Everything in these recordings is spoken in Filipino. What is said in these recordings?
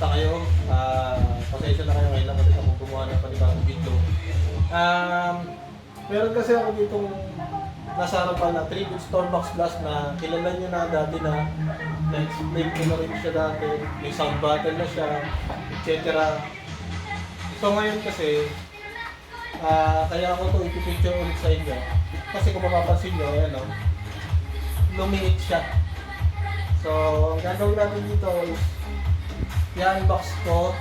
Kamusta kayo? Pasensya na kayo ngayon lang ulit ako gumawa ng panibagong video. Meron kasi ako ditong nasa harapan na tribute Starbucks Blast na kilala nyo na dati na-explain ko na rin siya dati, may sound button na siya, etc. So ngayon kasi, kaya ako ito ipipicture ulit sa inyo. Kasi kung mapapansin nyo, ayan o, lumiit siya. So, ang gagawin natin dito is i-unbox ko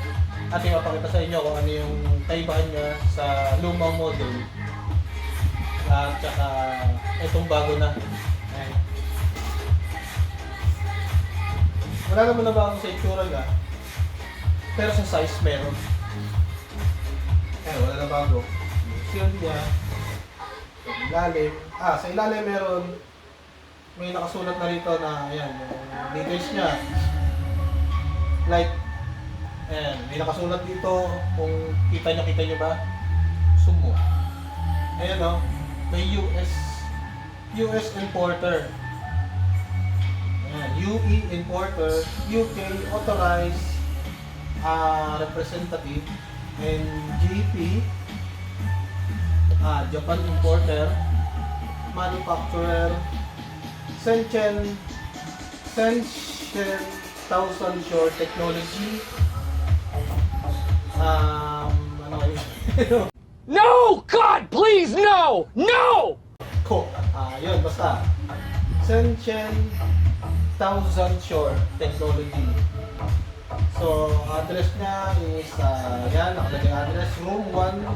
at ipapakita sa inyo kung ano yung kaibahan niya sa lumang model at saka itong bago na. Ayan. Wala naman na bago sa itsura niya, pero sa size meron. Ayan, wala na bago. Shield niya, sa ilalim. Sa ilalim meron, may nakasulat na rito na, ayan, yung details niya. Like, ayan, may nakasulat dito, kung kita nyo ba, sumo. Ayan o, may US importer. Ayan, UE importer, UK authorized representative, and GP, Japan importer, manufacturer, Shenzhen Thousand Shore Technology. Ano yun? No! God, please, no! No! Yun, basta. Shenzhen Thousand Shore Technology. So, address niya is, yan, nakalagay address, room 1101,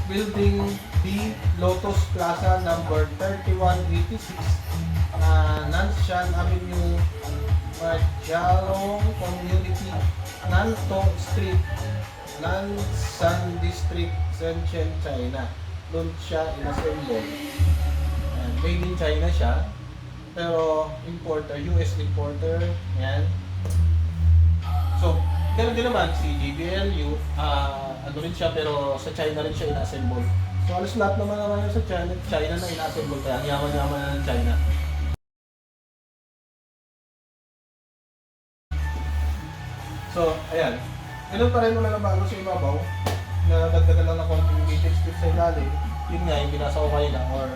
building B, Lotus Plaza, number 3186, Nanshan Avenue, Majalong Community, Nantong Street, Nanshan District, Shenzhen, China. Doon siya inassemble. Made in China siya, pero importer, US importer, yan. So, ganun din naman si JBLU, ano rin siya, pero sa China rin siya inassemble. So, alas lahat naman yun sa China na inassemble, kaya ang yaman-yaman na ng China. So, ayan. Ganun pa rin mo na bago sa ibabaw, na dagdagan lang ng konting details dito sa ilalim. Yun nga, yung binasa ko kanina, or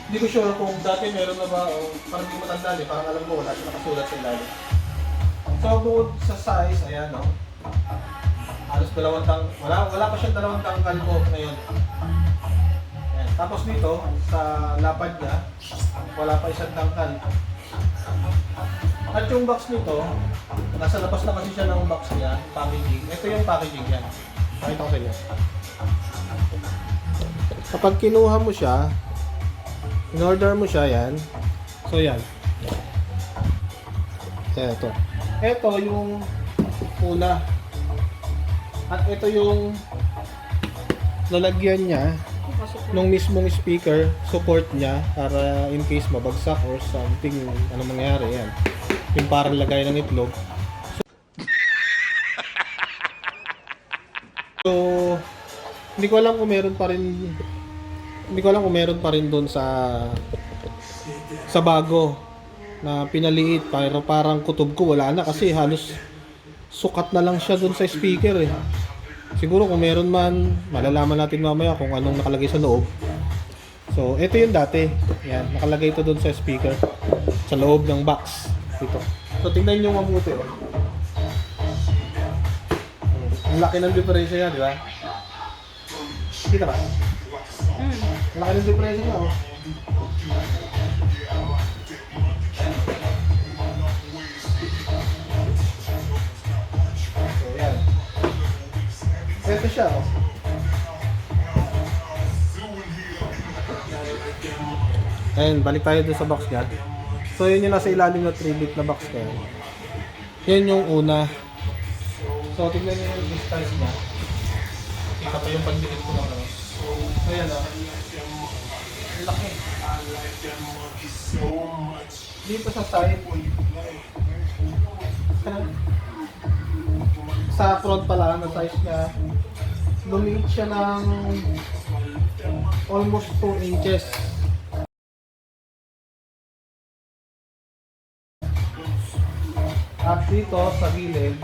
hindi ko sure kung dati meron na ba, o parang hindi ko matandaan parang alam ko wala siya nakasulat sa ilalim. So, bukod sa size, ayan o. Halos wala pa siyang dalawang tangkal ko ngayon. Ayan. Tapos dito, sa lapad niya, wala pa isang tangkal. At yung box nito, nasa labas na kasi siya ng box niya, packaging. Ito yung packaging niya. Pakita ko sa inyo. Kapag kinuha mo siya, in-order mo siya, yan. So, yan. Ito. Ito yung una. At ito yung lalagyan niya nung mismong speaker, support niya para in case mabagsak or something, ano mangyari, yan. Yung parang lagay ng itlog. So, hindi ko alam kung meron pa rin doon sa bago na pinaliit, pero parang kutob ko wala na kasi halos sukat na lang siya doon sa speaker eh. Siguro kung meron man, malalaman natin mamaya kung anong nakalagay sa loob. So, ito yung dati. Yan, nakalagay ito doon sa speaker sa loob ng box dito. So, tingnan nyo mabuti oh. Ang laki ng diferensya yan, di ba? Kita ba? Ang laki ng diferensya niya oh. So, yan. Ito siya oh. Ayan, balik tayo dun sa box niya. So, yun yung nasa ilalim na 3-bit na box niya. Yan yung una. So, tignan nyo yung distance niya. Kita pa yung pagdikit ko naman. So, yan o. Ang laki. Dito sa side, sa front pala, na size niya, lumiit siya ng almost 2 inches. dito sa gilid,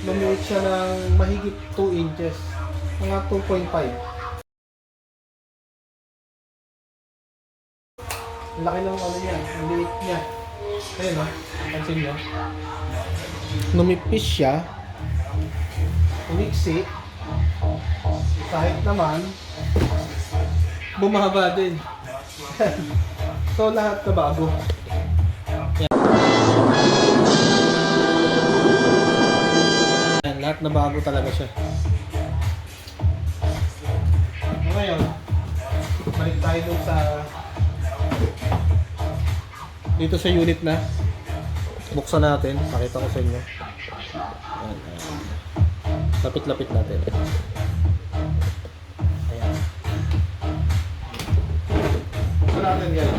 lumiit siya ng mahigit 2 inches. Mga 2.5. Laki ng ano niya, ang liit niya. Ayun o, pansin nyo. Numipis siya. Umiksi. Kahit naman, bumaba din. So lahat na bago. Yan, lahat na bago talaga siya. Ngayon, balik tayo dun sa dito sa unit na buksan natin, pakita ko sa inyo. Ayan, ayan. Lapit-lapit natin. Ayan. Buksan natin guys.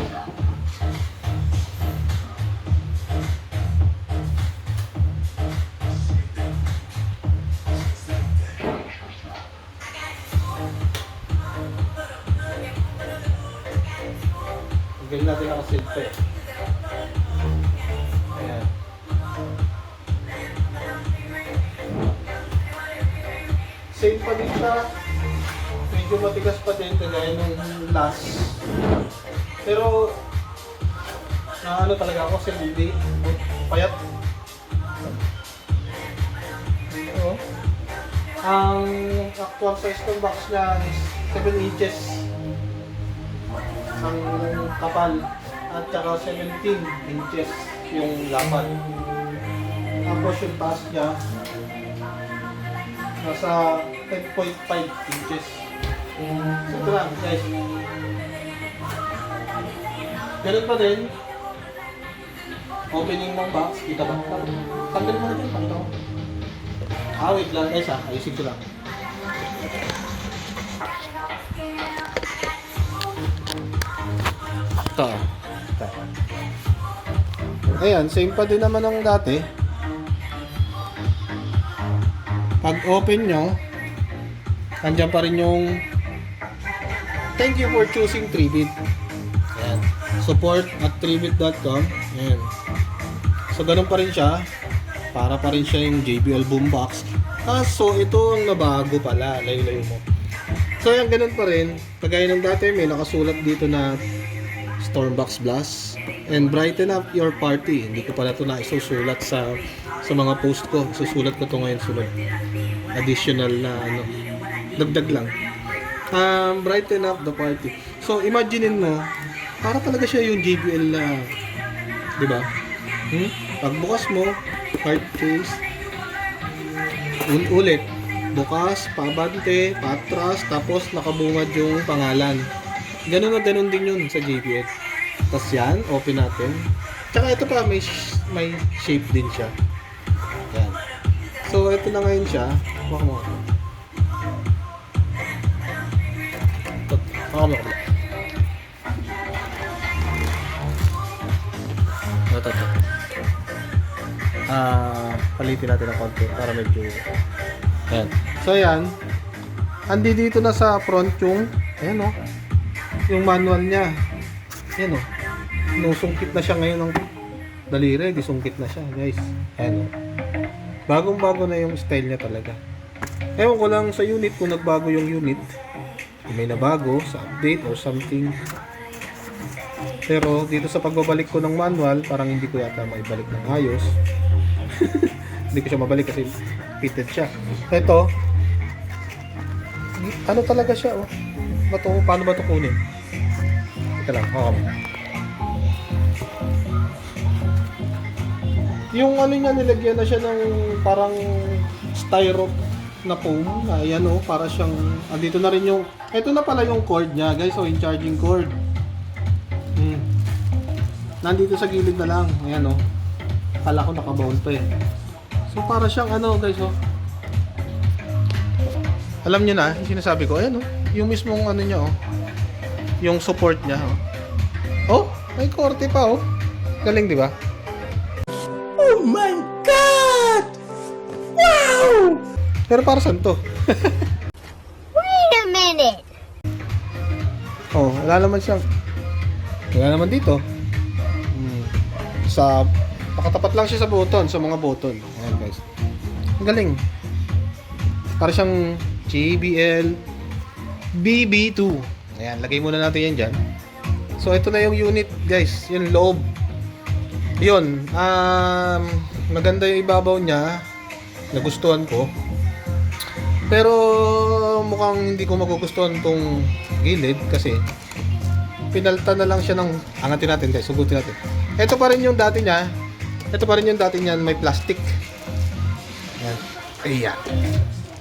Ganyan natin nakasilpe. Ayan. Same pa din siya. Medyo matigas pa din kagaya nung last. Pero na ano talaga ako kasi hindi payat. Oo. Ang actual size ng box niya is 7 inches. Ang kapal at saka 17 inches yung lapad. Tapos yung taas niya nasa 10.5 inches. So ito lang guys. Ganun pa din. Opening ng box, kita ba? Tanggal mo na din, pakita ko. Wait lang guys ayusin ko lang. Ito. Ayan, same pa din naman ng dati. Pag open nyo, andyan pa rin yung thank you for choosing 3bit. Ayan. Support at 3bit.com. Ayan. So, ganun pa rin siya. Para pa rin siya yung JBL boombox. So, ito ang nabago pala. Layo-layo mo. So, ayan, ganun pa rin. Kagaya ng dati, may nakasulat dito na Stormbox Blast and brighten up your party. Hindi ko pala ito na isusulat sa mga post ko. Isusulat ko ito ngayon sunod. Additional na ano, dagdag lang. Brighten up the party. So imaginein mo, para talaga siya yung JBL na, di ba? Pagbukas mo, card case, ulit, bukas, pabante, patras, tapos nakabungad yung pangalan. Ganun na ganun din yun sa JBL. Tapos yan, open natin. Tsaka ito pa, may shape din siya. Yan. So, ito na ngayon siya. Baka mo. Baka mo. Ito. Palitin natin ng konti para medyo... Yan. So, yan. Andi dito na sa front yung... Ayan o. Yung manual niya. Yan o. Nusungkit na siya ngayon ng daliri. Disungkit na siya, guys. Ayan o. Bagong-bago na yung style niya talaga. Ewan ko lang sa unit kung nagbago yung unit. Kung may nabago sa update or something. Pero dito sa pagbabalik ko ng manual, parang hindi ko yata maibalik ng ayos. Hindi ko siya mabalik kasi fitted siya. Ito, ano talaga siya oh. Paano ba ito kunin? Ito lang, yung ano niya, nilagyan na siya ng parang styro na foam. Ayan o, para siyang, andito na rin yung, ito na pala yung cord niya guys, so yung charging cord. Nandito sa gilid na lang, ayan o. Kala ko nakabound pa eh. So para siyang ano guys o. Alam niyo na, yung sinasabi ko, ayan o. Yung mismong ano niya oh. Yung support niya oh. Oh, may korte pa oh. Galing, di ba? Oh my god! Wow! Pero para saan to? Wait a minute! Oh, wala naman siyang... Wala naman dito. Sa Nakatapat lang siya sa button, sa mga button. Ayan guys. Ang galing. Para siyang JBL BB2. Ayan, lagay muna natin yan dyan. So, ito na yung unit guys. Yung loob. Yun. Maganda yung ibabaw niya. Nagustuhan ko. Pero, mukhang hindi ko magugustuhan tong gilid kasi pinalta na lang siya ng angatin natin guys. Sugutin natin. Ito pa rin yung dati niya. Ito pa rin yung dati niyan. May plastic. Ayan. Ayan.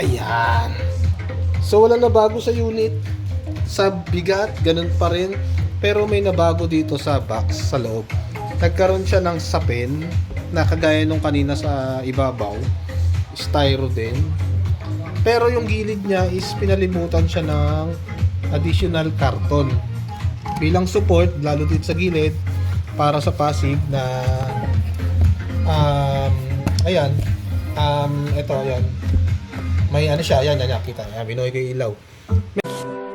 Ayan. So, wala na bago sa unit. Sa bigat, ganun pa rin. Pero may nabago dito sa box, sa loob. Nagkaroon siya ng sapin na kagaya nung kanina sa ibabaw. Styro din. Pero yung gilid niya is pinalimutan siya ng additional karton. Bilang support, lalo dito sa gilid, para sa passive na ayan. Ito, ayan. May ano siya, ayan, kita. Ayan, binuhay ko yung ilaw.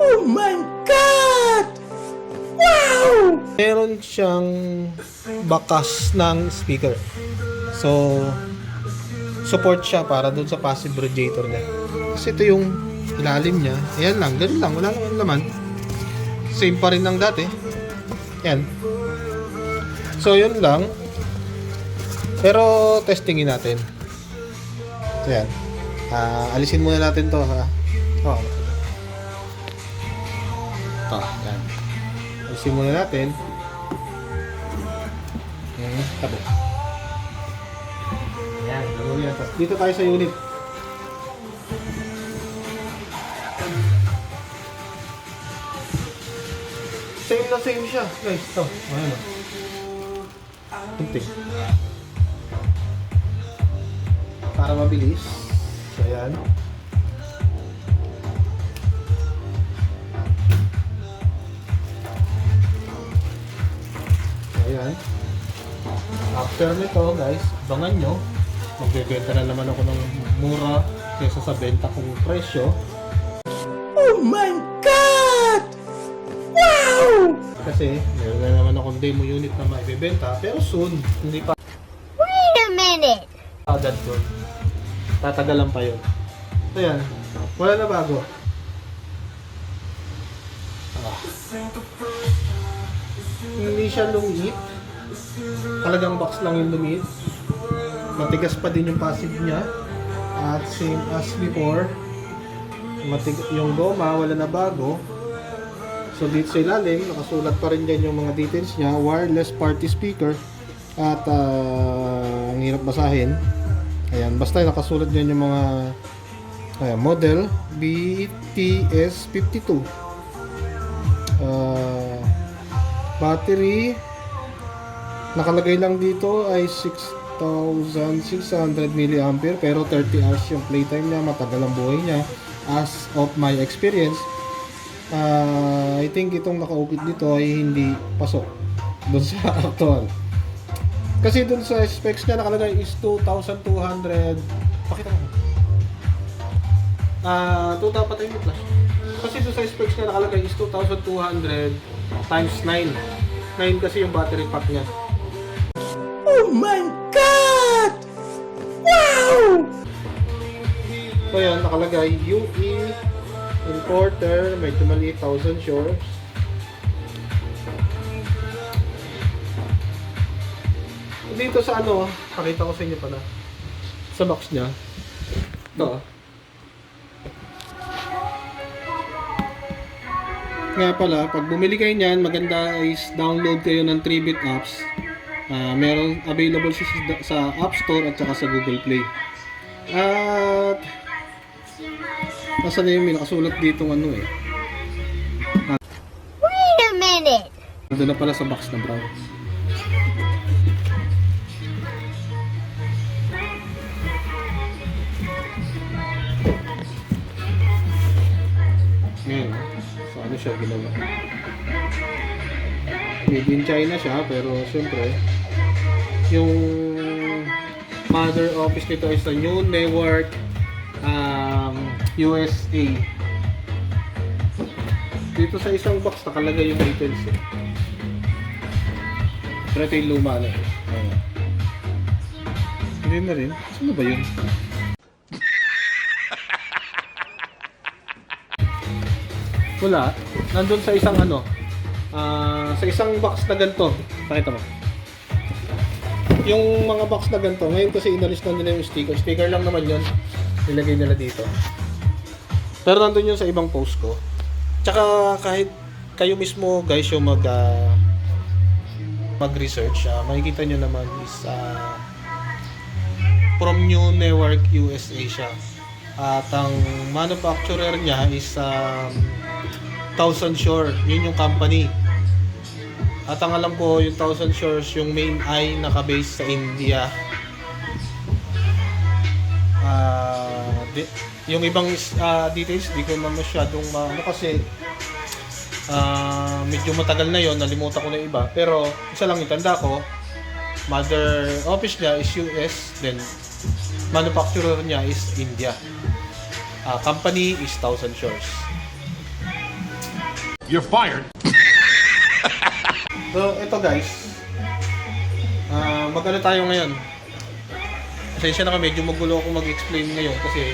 Oh my God! Wow! Meron siyang bakas ng speaker. So, support siya para dun sa passive radiator niya. Kasi ito yung ilalim niya. Ayan lang, ganun lang. Wala naman laman. Same pa rin ng dati. Ayan. So, yun lang. Pero, testingin natin. Ayan. Alisin muna natin to ha. Oh. Ito, ayan. Alisin muna natin. Tabi. Ayan, gano'n yan. Dito tayo sa unit. Same na same siya. Guys, ito. Ayan o. Hinting. Para mabilis. So, ayan. Ayan. After nito guys, abangan nyo. Magbebenta na naman ako ng mura kaysa sa benta kong presyo. Oh my God! Wow! Kasi meron na naman akong demo unit na maibebenta pero soon, hindi pa Wait a minute. agad doon. Tatagalan pa yun. So yan, wala na bago. Hindi siya lumiit. Talagang box lang yung lumiit. Matigas pa din yung passive niya. At same as before, yung goma wala na bago. So dito sa ilalim, nakasulat pa rin dyan yung mga details niya. Wireless party speaker. At ang hirap basahin. Ayan, basta nakasulat dyan yung mga model BTS52. Battery nakalagay lang dito ay 6,600 mAh pero 30 hours yung playtime niya, matagal ang buhay niya as of my experience. I think itong nakaukit dito ay hindi pasok dun sa actual. Kasi dun sa specs niya nakalagay is 2,200. Pakita mo. 2,000 patay mo flash. Kasi dun sa specs niya nakalagay is 2,200 times 9. 9 kasi yung battery pack niya. Oh my God! Wow! So yan, nakalagay UE importer, medyo maliit, 1,000 shores. Dito sa ano, pakita ko sa inyo pala. Sa box niya. Ito. Nga pala, pag bumili kayo niyan, maganda is download kayo ng 3-bit apps. Meron available sa App Store at saka sa Google Play. At nasa na yung nakasulat dito ano eh. Wait a minute. Nandun na pala sa box na brown. Ngayon, so ano siya ginawa? Made in China siya, pero siyempre yung mother office nito is sa New Newark, USA. Dito sa isang box nakalagay yung details eh. Pero ito yung luma na eh. Ayan. Hindi na rin. Sino ba yun? Wala. Nandun sa isang sa isang box na ganito. Pakita mo. Yung mga box na ganito, ngayon kasi inalis na nila yung sticker. Sticker lang naman yun. Nilagay nila dito. Pero nandun yun sa ibang post ko. Tsaka kahit kayo mismo guys yung mag-research, makikita nyo naman is from New Newark, USA siya. At ang manufacturer niya is Thousand Shore. Yun yung company. At ang alam ko, yung Thousand Shores, yung main ay naka-base sa India. Yung ibang details, di ko na masyadong kasi medyo matagal na yon, nalimutan ko na yung iba. Pero isa lang yung tanda ko, mother office niya is US, then manufacturer niya is India. Company is Thousand Shores. You're fired. So, ito guys. Magano tayo ngayon? Pasensya na ka, medyo magulo ako mag-explain ngayon kasi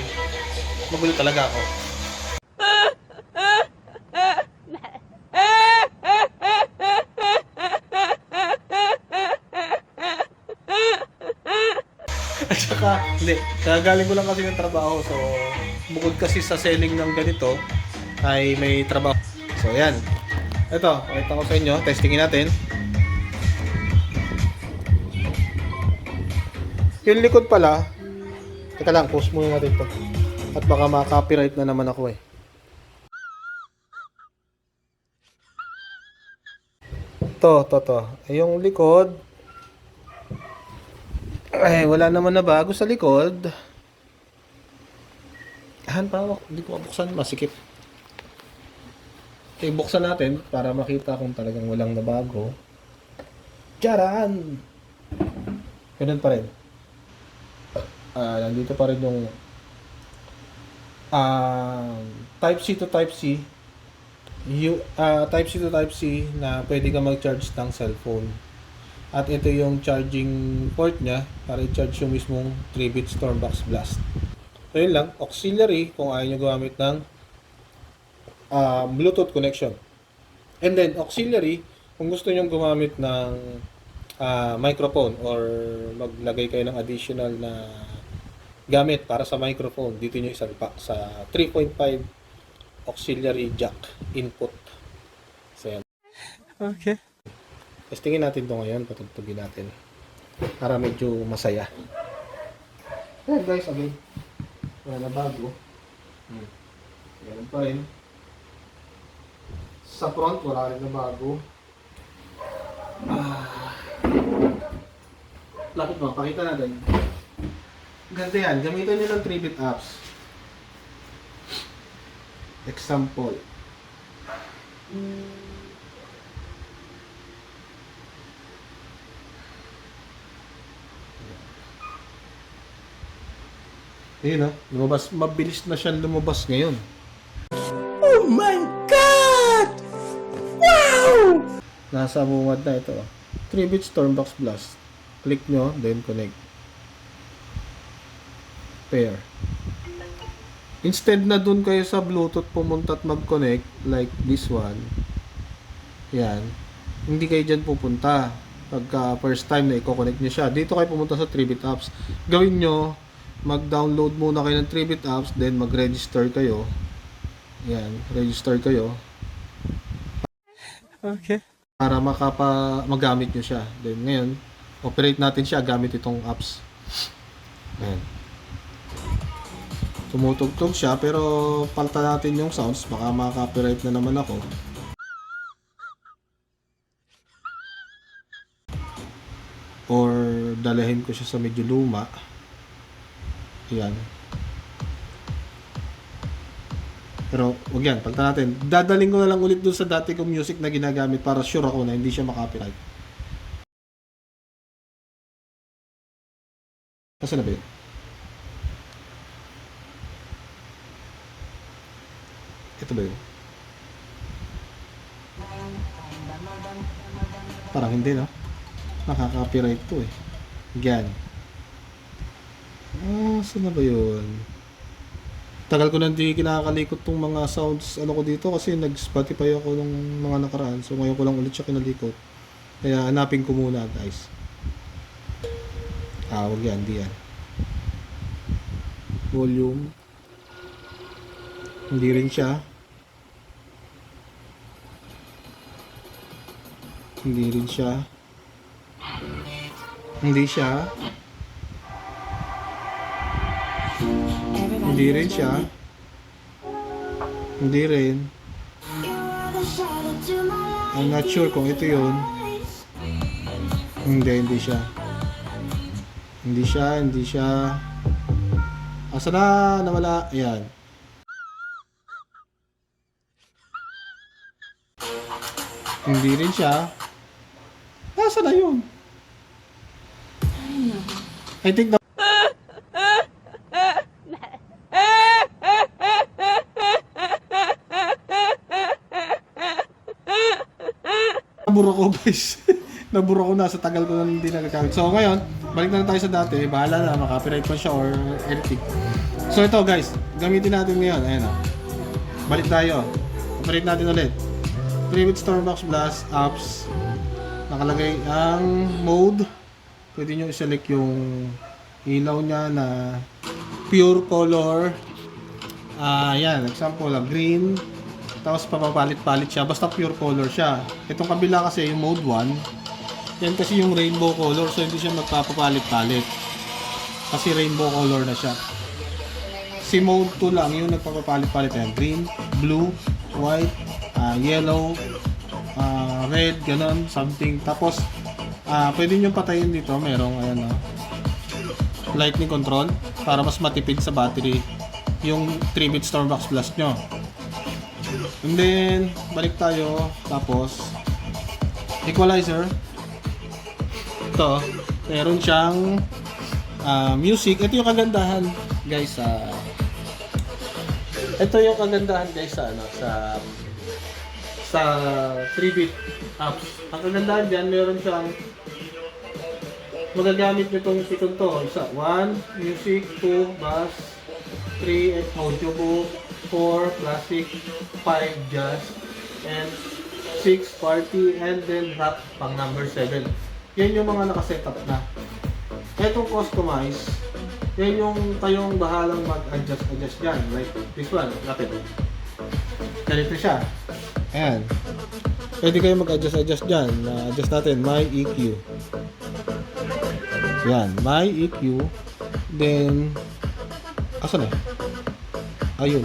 magulo talaga ako. At saka, hindi. Kagaling ko lang kasi ng trabaho. So, bukod kasi sa selling ng ganito, ay may trabaho. So, yan. Ito, pakita ko sa inyo. Testingin natin. Yung likod pala, teka lang, post muna natin to. At baka ma-copyright na naman ako eh. To. Yung likod, ay, wala naman na bago sa likod. Pa, hindi ko mabuksan, masikip. Okay, buksan natin para makita kung talagang walang nabago. Charan! Ganun pa rin. Nandito pa rin yung Type-C to Type-C. Type-C to Type-C na pwede ka mag-charge ng cellphone. At ito yung charging port niya para i-charge yung mismong 3-bit Stormbox Blast. So yun lang, auxiliary kung ayaw nyo gumamit ng Bluetooth connection. And then auxiliary kung gusto niyo gumamit ng microphone or maglagay kayo ng additional na gamit para sa microphone, dito niyo isalpak sa 3.5 auxiliary jack input. So yan. Okay. Testingin natin ito ngayon, patugtugin natin para medyo masaya. Ayan guys, again. Wala na bago. Ganun pa rin. Sa front, wala rin na bago. Lapit mo, pakita natin. Ganda yan. Gamitan nyo ng 3-bit apps. Example. Ayun o, lumabas. Mabilis na siyang lumabas ngayon. Oh my God! Wow! Nasa bungad na ito. 3-bit Stormbox Blast. Click nyo, then connect. Pair. Instead na dun kayo sa Bluetooth pumunta at mag-connect, like this one, yan, hindi kayo dyan pupunta. Pagka first time na i-connect nyo siya, dito kayo pumunta sa 3-bit apps. Gawin nyo, mag-download muna kayo ng 3-bit apps, then mag-register kayo. Yan, register kayo. Okay. Para magamit nyo siya. Then ngayon, operate natin siya gamit itong apps. Ayan. Tumutugtog siya, pero palta natin yung sounds, baka maka-copyright na naman ako. Or dalahin ko siya sa medyo luma. Ayan. Pero wag yan, palta natin. Dadaling ko na lang ulit dun sa dati kong music na ginagamit para sure ako na hindi siya maka-copyright. Kasi na ba yun? Ito ba yun? Parang hindi, no? Nakaka-copyright to eh. Yan. Saan na ba yun? Tagal ko na hindi kinakalikot tong mga sounds ano ko dito kasi nag-Spotify ako nung mga nakaraan. So ngayon ko lang ulit siya kinalikot. Kaya hanapin ko muna guys. Wag yan, di yan. Volume. Hindi rin siya. Hindi rin siya. Hindi siya. Hindi rin siya. Hindi rin. I'm not sure kung ito yun. Hindi siya. Hindi siya. Asa na? Nawala. Ayan. Hindi rin siya. Asa na yun? I think the naburo ko guys. Naburo ko na sa tagal ko na hindi nagagamit. So ngayon, balik na tayo sa dati. Bahala na, makapiright pa siya or anything. So ito guys, gamitin natin ngayon. Ayan o. Balik tayo. Operate natin ulit. 3-bit Stormbox Blast apps. Nakalagay ang mode. Pwede nyo i-select yung ilaw niya na pure color. Yan, example lang, green. Tapos papapalit-palit siya. Basta pure color siya. Itong kabila kasi yung mode 1. Yan kasi yung rainbow color. So hindi siya magpapapalit-palit. Kasi rainbow color na siya. Si mode 2 lang yung nagpapapalit-palit yan. Green, blue, white, yellow, red, ganon, something. Tapos pwede nyo patayin dito. Merong ayan lightning control para mas matipid sa battery yung 3-bit Stormbox Blast nyo. And then balik tayo. Tapos equalizer. Ito, meron siyang music. Ito yung kagandahan guys ito yung kagandahan guys sa 3-bit apps. Ang kagandahan dyan, meron siyang magagamit nitong pitong to. Isa, 1, music, 2, bass, 3, audiobook, 4, classic, 5, jazz, and 6, party, and then rap pang number 7. Yan yung mga nakasetup na. Etong customize, yan yung kayong bahalang mag-adjust dyan. Like this one, lapit. Ganito siya. Ayan. Pwede kayo mag-adjust dyan. Adjust natin, my EQ. Yan, my EQ. Then, asan na? Ayun.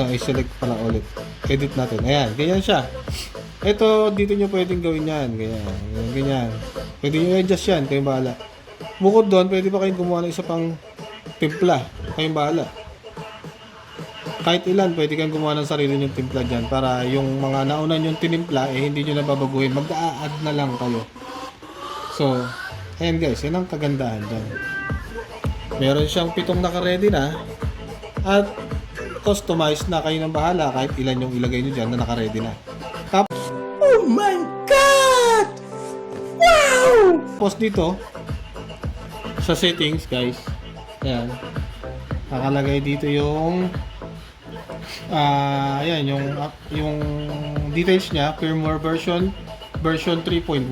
I-select pala ulit. Edit natin. Ayan, ganyan siya. Ito, dito nyo pwedeng gawin yan. Ganyan. Pwede nyo i-adjust yan. Kayong bahala. Bukod doon, pwede pa kayong gumawa ng isa pang timpla. Kayong bahala. Kahit ilan, pwede kayong gumawa ng sarili nyong timpla dyan para yung mga nauna nyong tinimpla, hindi nyo nababaguhin. Mag-a-add na lang kayo. So, ayan guys, yan ang kagandahan dyan. Meron siyang 7 naka-ready na at customized na kayo ng bahala kahit ilan yung ilagay nyo dyan na naka-ready na. Tapos, oh my God! Wow! Tapos dito, sa settings guys, ayan, nakalagay dito yung ayan, yung details niya, firmware version 3.1.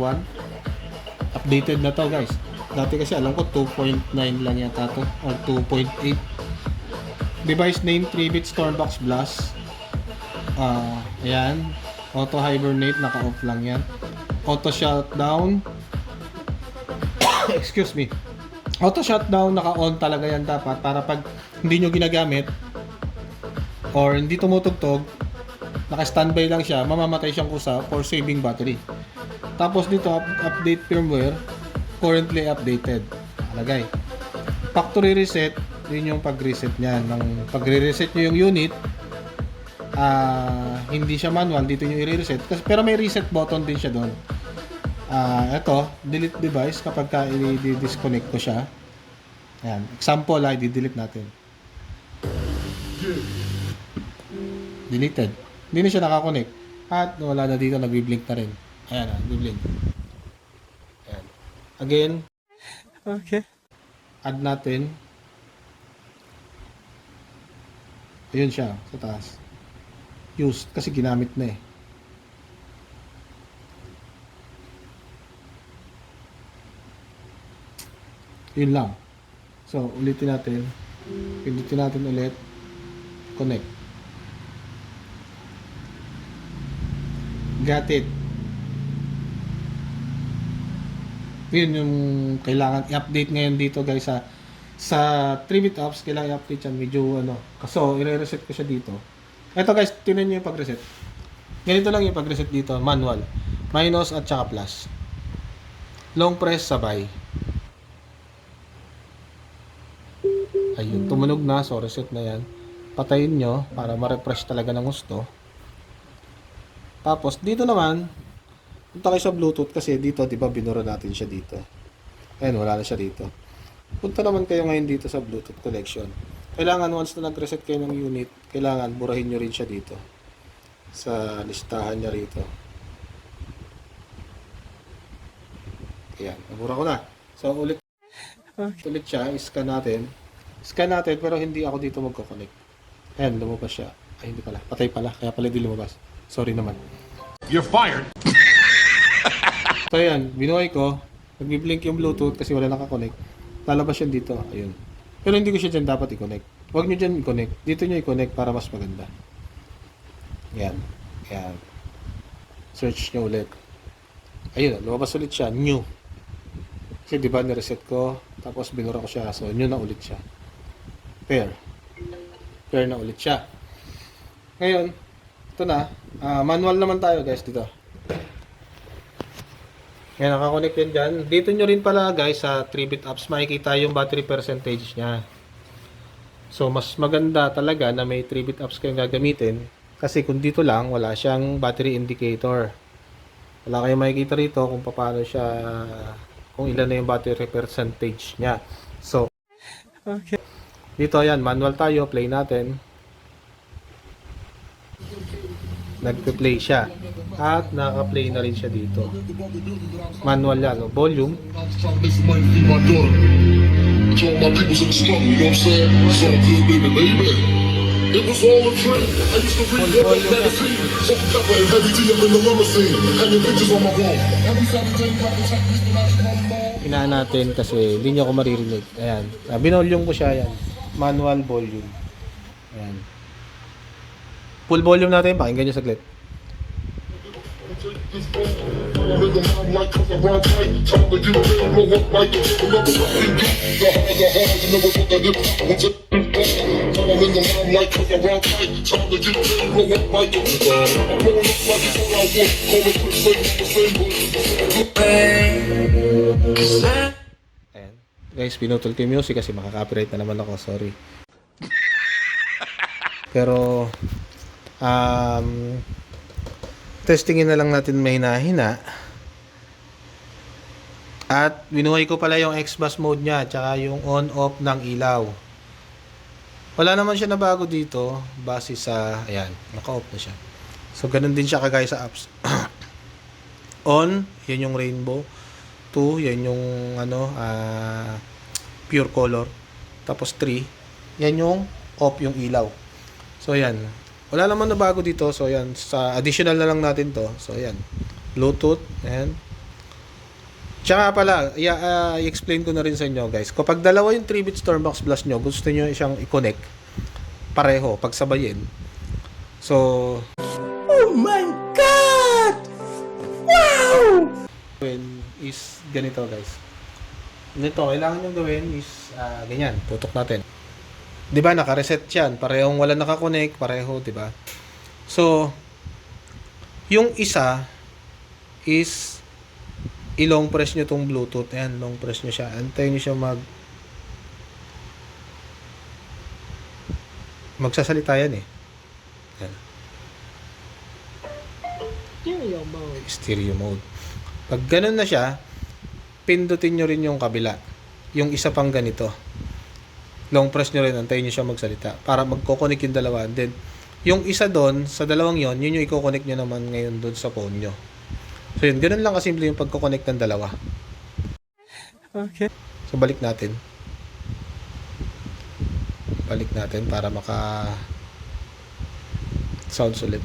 Updated na to guys. Dati kasi alam ko 2.9 lang yata to or 2.8. Device name 3-bit Stormbox Blast. Ayan, auto hibernate, naka-off lang yan. Auto shutdown. Excuse me. Auto shutdown, naka-on talaga yan dapat para pag hindi nyo ginagamit or hindi tumutugtog, naka-standby lang siya, mamamatay siyang kusa for saving battery. Tapos dito, update firmware, currently updated. Lagay. Factory reset, yun yung pag-reset niya. Nang pag-reset nyo yung unit, hindi siya manual, dito nyo i-reset. Pero may reset button din siya doon. Ito, delete device kapag i-disconnect ko siya. Ayan. Example, i-delete natin. Deleted. Hindi na siya nakakonect. At wala na dito, nagbi-blink na rin. Ayan, nagbi-blink. Ayan. Again, Okay. add natin. Ayun siya, sa taas. Used, kasi ginamit na eh. Yun lang. So, ulitin natin. Pindutin natin ulit. Connect. Got it. Yun yung kailangan i-update ngayon dito guys sa 3-bit apps, kailangan i-update yan medyo kaso i-reset ko siya dito. Ito guys, tinan nyo yung pag-reset. Ganito lang yung pag-reset dito, manual. Minus at saka plus. Long press sabay. Ayun, tumunog na, so reset na yan. Patayin nyo para ma-refresh talaga ng gusto. Tapos dito naman, punta kayo sa Bluetooth kasi dito, di ba, binura natin siya dito. Ayan, wala na siya dito. Punta naman kayo ngayon dito sa Bluetooth connection. Kailangan once na nag-reset kayo ng unit, kailangan burahin nyo rin siya dito. Sa listahan niya rito. Ayan, nabura ko na. So, ulit siya, scan natin. Scan natin, pero hindi ako dito magkoconnect. Ayan, lumabas siya. Ay, hindi pala. Patay pala. Kaya pala di lumabas. Sorry naman. You're fired. So ayan, binuhay ko. Nagbi-blink yung Bluetooth kasi wala nakakonect. Lalabas yan dito. Ayun. Pero hindi ko siya dyan dapat i-connect. Huwag nyo dyan i-connect. Dito nyo i-connect para mas maganda. Ayan. Ayan. Search nyo ulit. Ayun, lumabas ulit siya. New. Kasi diba nireset ko. Tapos binura ko siya. So new na ulit siya. Pair. Pair na ulit siya. Ngayon, ito na. Manual naman tayo guys dito. Ngayon, nakakonect yan dyan. Dito nyo rin pala guys sa 3-bit apps makikita yung battery percentage niya. So, mas maganda talaga na may 3-bit apps kayong gagamitin. Kasi kung dito lang, wala siyang battery indicator. Wala kayong makikita rito kung paano siya, kung ilan na yung battery percentage niya. So, Okay. dito yan, manual tayo, play natin. Nagpe-play siya. At naka-play na rin siya dito. Manual yan, no? Volume. This might be my daughter. To all my peoples in the struggle, you know what I'm saying? It's all good, baby, baby. It was all a dream. I used to read every magazine. Salt and pepper and heavy tea up in the limousine. Hanging pictures on my wall. Every Saturday, rapping check, Mr. National Mall. Inaan natin kasi hindi nyo ako maririnig. Ayan. Binolyong ko siya yan. Manual volume. Ayan. Full volume natin. Pakinggan nyo saglit. Rhythm, I'm like cause I'm right, time to get real, blow up like another fucking beat. The hard, you never put that hip hop on tip. Rhythm, I'm like cause I'm right, time to get real, blow up like I'm blowing up like it's all I want. Call it the same, Ayan. Guys, pinutol ko yung music kasi makaka-copyright na naman ako. Sorry. Pero, testingin na lang natin mahina-hina. At binuhay ko pala yung X-Bus mode niya tsaka yung on-off ng ilaw. Wala naman siya na bago dito base sa, ayan, naka-off na siya. So ganun din siya kagaya sa apps. On, yan yung rainbow. 2, yan yung pure color. Tapos 3, yan yung off yung ilaw. So ayan. Wala naman na bago dito. So, ayan. Sa additional na lang natin to. So, ayan. Bluetooth. Ayan. Tsaka pala, i-explain ko na rin sa inyo, guys. Kapag dalawa yung 3-bit Stormbox Plus nyo, gusto nyo siyang i-connect pareho, pagsabayin. So, Oh my God! Wow! gawin is ganito, guys. Ganito, kailangan nyo gawin is ganyan. Tutok natin. 'Di ba naka-reset 'yan, parehong wala naka-connect, pareho, 'di ba? So, yung isa is i-long press nyo tong Bluetooth. Ayan, long press nyo siya. Antayin nyo siya magsasalita yan eh. Ayan. Stereo mode. Stereo mode. Pag ganun na siya, pindutin nyo rin yung kabila. Yung isa pang ganito. Long press nyo rin, antayin nyo siya magsalita para magkoconnect yung dalawa. And then, yung isa doon, sa dalawang yon, yun yung i-connect nyo naman ngayon doon sa phone nyo. So yun, ganun lang kasimple yung pagkoconnect ng dalawa. Okay. So balik natin. Balik natin para maka sounds ulit.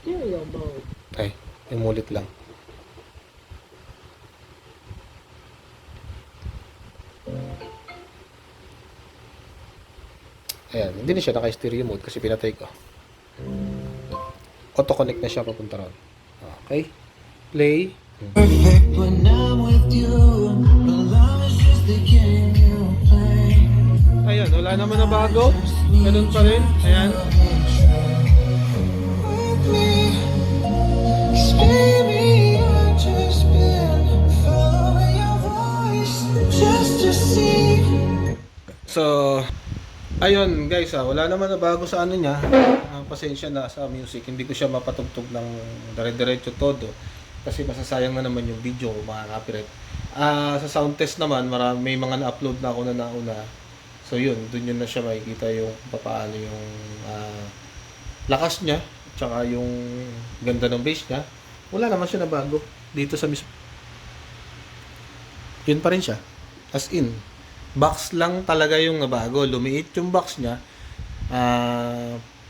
Stereo mode. Ay, imulit lang. Ayan, hindi na siya naka-stereo mode kasi pinatay ko. Auto-connect na siya papunta ron. Okay. Play. When I'm with you, the love is just the game you play. Ayan, wala naman na bago. Ganun pa rin. Ayan. With me, 'cause baby, I've just been following your voice just to see. So, ayun guys, wala naman na bago sa ano niya. Pasensya na sa music. Hindi ko siya mapatugtog ng dire-diretso todo. Kasi masasayang na naman yung video, mga copyright. Sa sound test naman, may mga na-upload na ako na nauna. So yun, dun yun na siya makikita yung papaano yung lakas niya, tsaka yung ganda ng bass niya. Wala naman siya na bago dito sa mismo. Yun pa rin siya. As in, box lang talaga yung nabago. Lumiit yung box niya.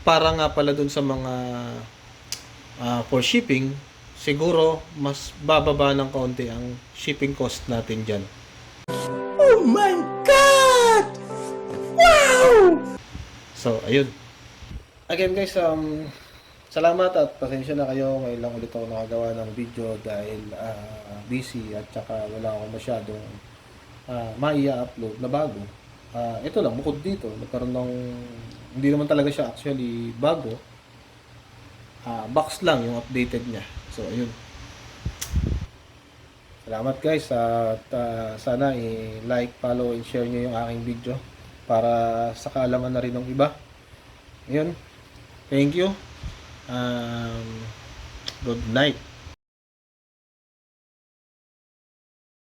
Para nga pala dun sa mga for shipping, siguro mas bababa ng kaunti ang shipping cost natin dyan. Oh my God! Wow! So, ayun. Again guys, salamat at pasensya na kayo. Ngayon lang ulit ako nakagawa ng video dahil busy at saka wala akong masyadong maia-upload na bago. Ito lang, bukod dito, nagkaroon ng, hindi naman talaga siya actually bago. Box lang yung updated niya. So, ayun. Salamat guys at sana i-like, follow, and share nyo yung aking video para sa kaalaman na rin ng iba. Ayun. Thank you. Good night.